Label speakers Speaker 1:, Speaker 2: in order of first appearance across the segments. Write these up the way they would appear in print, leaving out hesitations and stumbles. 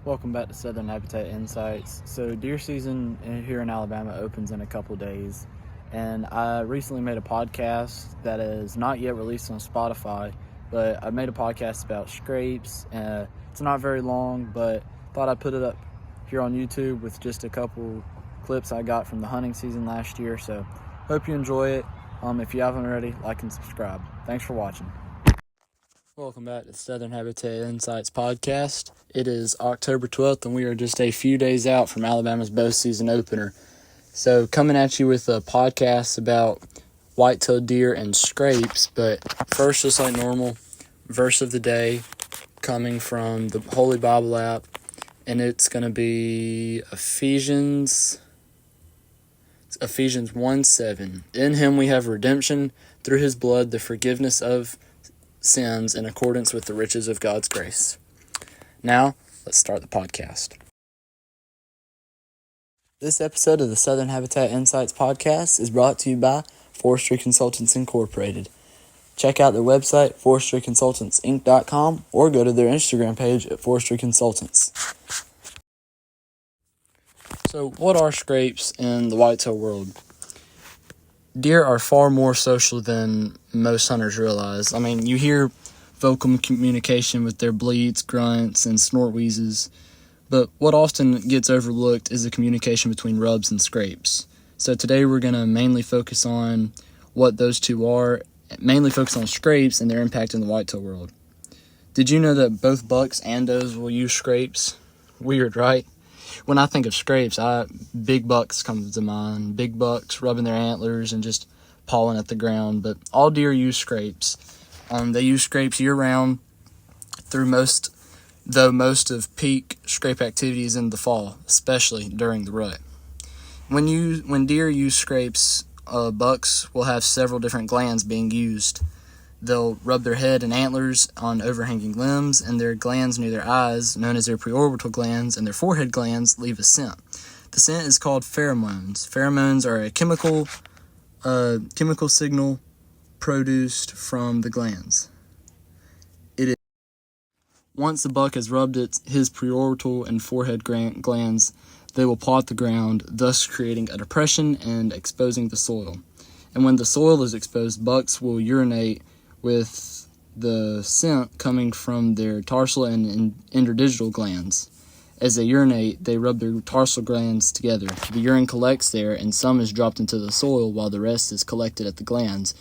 Speaker 1: Welcome back to Southern Habitat Insights. So deer season here in Alabama opens in a couple days, and I recently made a podcast that is not yet released on Spotify, but I made a podcast about scrapes. It's not very long, but thought I'd put it up here on YouTube with just a couple clips I got from the hunting season last year. So hope you enjoy it. If you haven't already, like and subscribe. Thanks for watching. Welcome back to the Southern Habitat Insights podcast. It is October 12th, and we are just a few days out from Alabama's bow season opener. So coming at you with a podcast about white-tailed deer and scrapes, but first, just like normal, verse of the day coming from the Holy Bible app, and it's going to be Ephesians 1:7. In him we have redemption through his blood, the forgiveness of sins in accordance with the riches of God's grace. Now, let's start the podcast. This episode of the Southern Habitat Insights podcast is brought to you by Forestry Consultants Incorporated. Check out their website, forestryconsultantsinc.com, or go to their Instagram page at Forestry Consultants. So, what are scrapes in the whitetail world? Deer are far more social than most hunters realize. I mean, you hear vocal communication with their bleats, grunts, and snort wheezes, but what often gets overlooked is the communication between rubs and scrapes. So today we're going to mainly focus on what those two are, mainly focus on scrapes and their impact in the whitetail world. Did you know that both bucks and does will use scrapes? Weird, right? When I think of scrapes, big bucks come to mind. Big bucks rubbing their antlers and just pawing at the ground. But all deer use scrapes. They use scrapes year-round through most of peak scrape activity is in the fall, especially during the rut. When deer use scrapes, bucks will have several different glands being used. They'll rub their head and antlers on overhanging limbs, and their glands near their eyes, known as their preorbital glands, and their forehead glands leave a scent. The scent is called pheromones. Pheromones are a chemical signal produced from the glands. Once the buck has rubbed his preorbital and forehead glands, they will paw at the ground, thus creating a depression and exposing the soil. And when the soil is exposed, bucks will urinate with the scent coming from their tarsal and interdigital glands. As they urinate, they rub their tarsal glands together. The urine collects there, and some is dropped into the soil while the rest is collected at the glands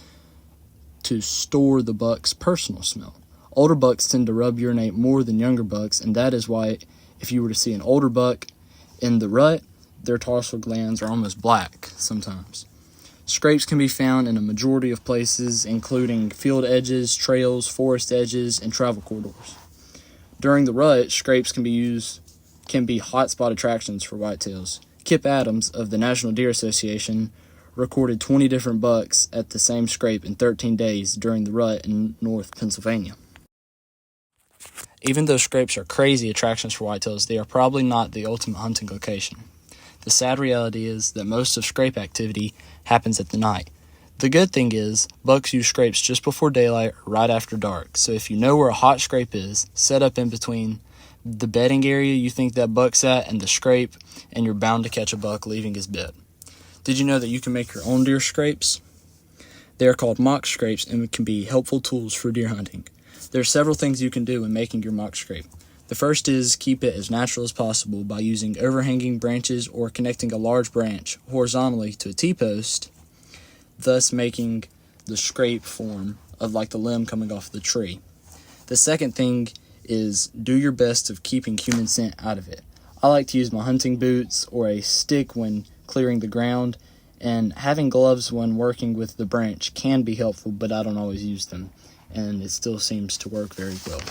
Speaker 1: to store the buck's personal smell. Older bucks tend to urinate more than younger bucks, and that is why if you were to see an older buck in the rut, their tarsal glands are almost black sometimes. Scrapes can be found in a majority of places, including field edges, trails, forest edges, and travel corridors. During the rut, scrapes can be hotspot attractions for whitetails. Kip Adams of the National Deer Association recorded 20 different bucks at the same scrape in 13 days during the rut in North Pennsylvania. Even though scrapes are crazy attractions for whitetails, they are probably not the ultimate hunting location. The sad reality is that most of scrape activity happens at the night. The good thing is, bucks use scrapes just before daylight or right after dark, so if you know where a hot scrape is, set up in between the bedding area you think that buck's at and the scrape, and you're bound to catch a buck leaving his bed. Did you know that you can make your own deer scrapes? They are called mock scrapes and can be helpful tools for deer hunting. There are several things you can do when making your mock scrape. The first is keep it as natural as possible by using overhanging branches or connecting a large branch horizontally to a T-post, thus making the scrape form of like the limb coming off the tree. The second thing is do your best of keeping human scent out of it. I like to use my hunting boots or a stick when clearing the ground, and having gloves when working with the branch can be helpful, but I don't always use them, and it still seems to work very well.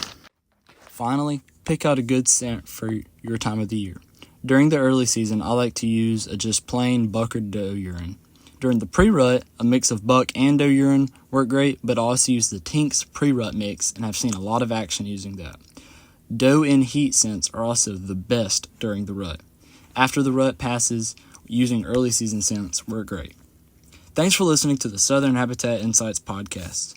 Speaker 1: Finally, pick out a good scent for your time of the year. During the early season, I like to use a just plain buck or doe urine. During the pre-rut, a mix of buck and doe urine work great, but I also use the Tinks pre-rut mix, and I've seen a lot of action using that. Doe in heat scents are also the best during the rut. After the rut passes, using early season scents work great. Thanks for listening to the Southern Habitat Insights podcast.